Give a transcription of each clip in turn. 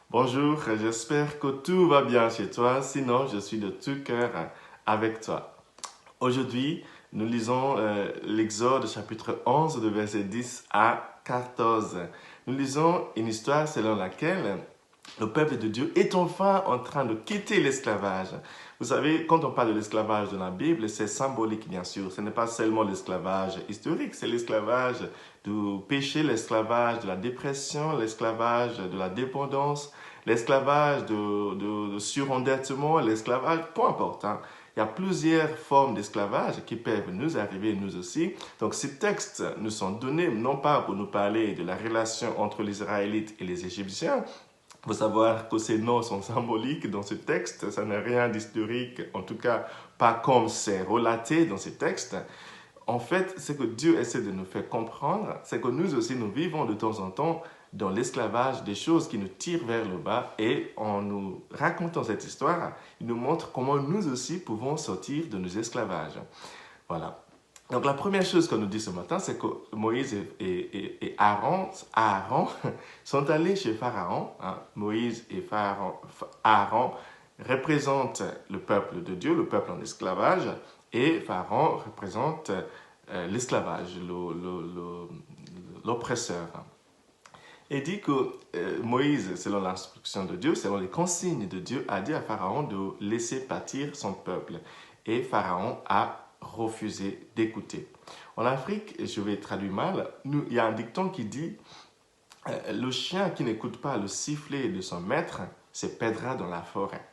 Bonjour, j'espère que tout va bien chez toi, sinon je suis de tout cœur avec toi. Aujourd'hui, nous lisons l'Exode chapitre 11 de verset 10 à 14. Nous lisons une histoire selon laquelle le peuple de Dieu est enfin en train de quitter l'esclavage. Vous savez, quand on parle de l'esclavage dans la Bible, c'est symbolique bien sûr. Ce n'est pas seulement l'esclavage historique, c'est l'esclavage du péché, l'esclavage de la dépression, l'esclavage de la dépendance, l'esclavage de surendettement, l'esclavage, peu importe. Il y a plusieurs formes d'esclavage qui peuvent nous arriver, nous aussi. Donc, ces textes nous sont donnés non pas pour nous parler de la relation entre les Israélites et les Égyptiens. Il faut savoir que ces noms sont symboliques dans ce texte. Ça n'a rien d'historique, en tout cas pas comme c'est relaté dans ces textes. En fait, ce que Dieu essaie de nous faire comprendre, c'est que nous aussi, nous vivons de temps en temps dans l'esclavage des choses qui nous tirent vers le bas et en nous racontant cette histoire, il nous montre comment nous aussi pouvons sortir de nos esclavages. Voilà. Donc la première chose qu'on nous dit ce matin, c'est que Moïse et Aaron sont allés chez Pharaon. Moïse et Aaron représentent le peuple de Dieu, le peuple en esclavage, et Pharaon représente l'esclavage, l'oppresseur. Et dit que Moïse, selon l'instruction de Dieu, selon les consignes de Dieu, a dit à Pharaon de laisser partir son peuple. Et Pharaon a refusé d'écouter. En Afrique, et je vais traduire mal, il y a un dicton qui dit le chien qui n'écoute pas le sifflet de son maître se perdra dans la forêt.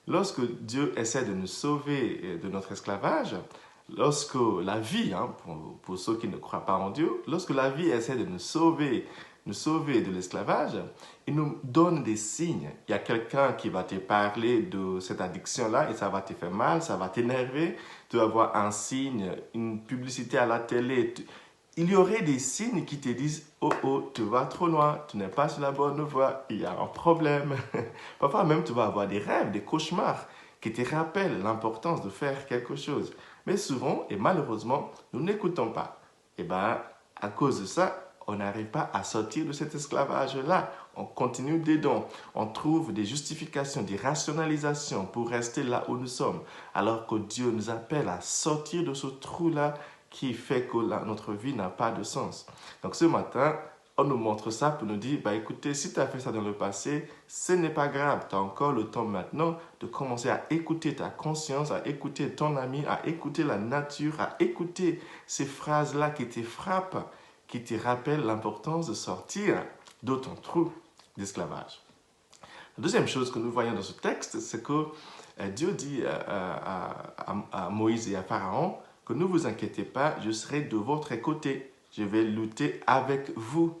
Lorsque Dieu essaie de nous sauver de notre esclavage, lorsque la vie, pour ceux qui ne croient pas en Dieu, lorsque la vie essaie de nous sauver de l'esclavage, il nous donne des signes. Il y a quelqu'un qui va te parler de cette addiction-là et ça va te faire mal, ça va t'énerver. Tu vas voir un signe, une publicité à la télé. Il y aurait des signes qui te disent « Oh, oh, tu vas trop loin, tu n'es pas sur la bonne voie, il y a un problème. » Parfois même, tu vas avoir des rêves, des cauchemars qui te rappellent l'importance de faire quelque chose. Mais souvent, et malheureusement, nous n'écoutons pas. Et bien, à cause de ça, on n'arrive pas à sortir de cet esclavage-là. On continue dedans. On trouve des justifications, des rationalisations pour rester là où nous sommes. Alors que Dieu nous appelle à sortir de ce trou-là qui fait que notre vie n'a pas de sens. Donc ce matin, on nous montre ça pour nous dire, bah écoutez, si tu as fait ça dans le passé, ce n'est pas grave. Tu as encore le temps maintenant de commencer à écouter ta conscience, à écouter ton ami, à écouter la nature, à écouter ces phrases-là qui te frappent, qui te rappellent l'importance de sortir de ton trou d'esclavage. La deuxième chose que nous voyons dans ce texte, c'est que Dieu dit à Moïse et à Pharaon que ne vous inquiétez pas, je serai de votre côté. Je vais lutter avec vous.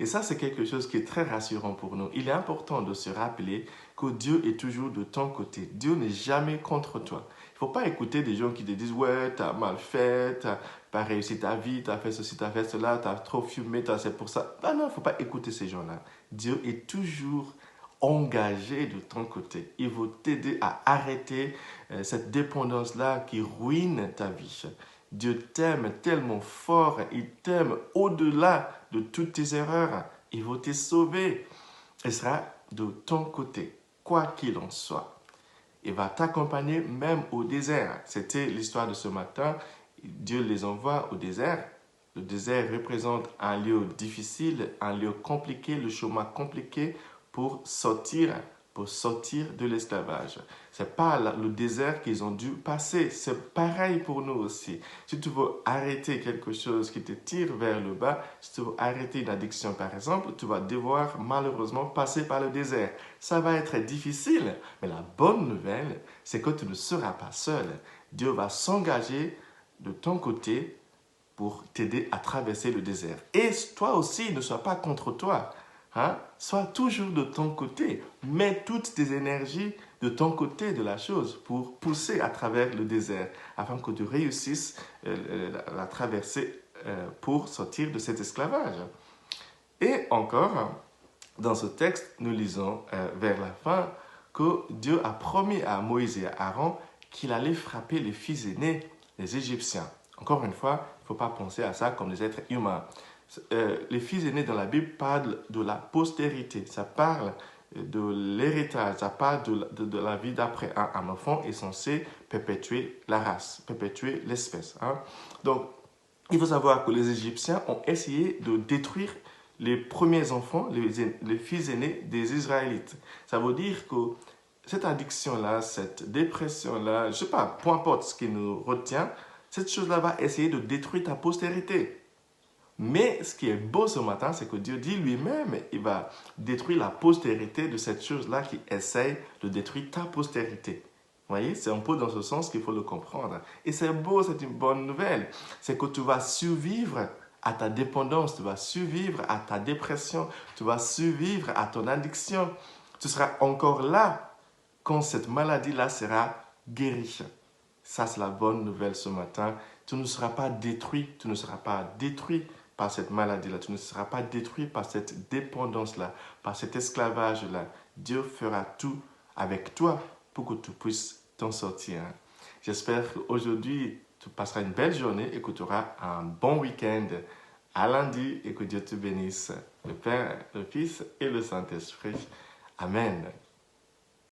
Et ça, c'est quelque chose qui est très rassurant pour nous. Il est important de se rappeler que Dieu est toujours de ton côté. Dieu n'est jamais contre toi. Il ne faut pas écouter des gens qui te disent « Ouais, tu as mal fait, tu n'as pas réussi ta vie, tu as fait ceci, tu as fait cela, tu as trop fumé, c'est pour ça. » Non, il ne faut pas écouter ces gens-là. Dieu est toujours engagé de ton côté. Il veut t'aider à arrêter cette dépendance-là qui ruine ta vie. Dieu t'aime tellement fort, il t'aime au-delà de toutes tes erreurs. Il veut te sauver. Il sera de ton côté, quoi qu'il en soit. Il va t'accompagner même au désert. C'était l'histoire de ce matin. Dieu les envoie au désert. Le désert représente un lieu difficile, un lieu compliqué, le chemin compliqué pour sortir de l'esclavage. Ce n'est pas le désert qu'ils ont dû passer. C'est pareil pour nous aussi. Si tu veux arrêter quelque chose qui te tire vers le bas, si tu veux arrêter une addiction par exemple, tu vas devoir malheureusement passer par le désert. Ça va être difficile, mais la bonne nouvelle, c'est que tu ne seras pas seul. Dieu va s'engager de ton côté pour t'aider à traverser le désert. Et toi aussi, ne sois pas contre toi. Sois toujours de ton côté. Mets toutes tes énergies de ton côté de la chose pour pousser à travers le désert afin que tu réussisses la traversée pour sortir de cet esclavage. Et encore, dans ce texte, nous lisons vers la fin que Dieu a promis à Moïse et à Aaron qu'il allait frapper les fils aînés des Égyptiens. Encore une fois, il ne faut pas penser à ça comme des êtres humains. Les fils aînés dans la Bible parlent de la postérité. Ça parle de l'héritage, à part de la vie d'après. Hein. Un enfant est censé perpétuer la race, perpétuer l'espèce. Hein. Donc, il faut savoir que les Égyptiens ont essayé de détruire les premiers enfants, les fils aînés des Israélites. Ça veut dire que cette addiction-là, cette dépression-là, je ne sais pas, peu importe ce qui nous retient, cette chose-là va essayer de détruire ta postérité. Mais ce qui est beau ce matin, c'est que Dieu dit lui-même, il va détruire la postérité de cette chose-là qui essaye de détruire ta postérité. Vous voyez, c'est un peu dans ce sens qu'il faut le comprendre. Et c'est beau, c'est une bonne nouvelle. C'est que tu vas survivre à ta dépendance, tu vas survivre à ta dépression, tu vas survivre à ton addiction. Tu seras encore là quand cette maladie-là sera guérie. Ça, c'est la bonne nouvelle ce matin. Tu ne seras pas détruit, tu ne seras pas détruit par cette maladie-là, tu ne seras pas détruit par cette dépendance-là, par cet esclavage-là. Dieu fera tout avec toi pour que tu puisses t'en sortir. J'espère qu'aujourd'hui, tu passeras une belle journée et que tu auras un bon week-end. À lundi et que Dieu te bénisse. Le Père, le Fils et le Saint-Esprit. Amen.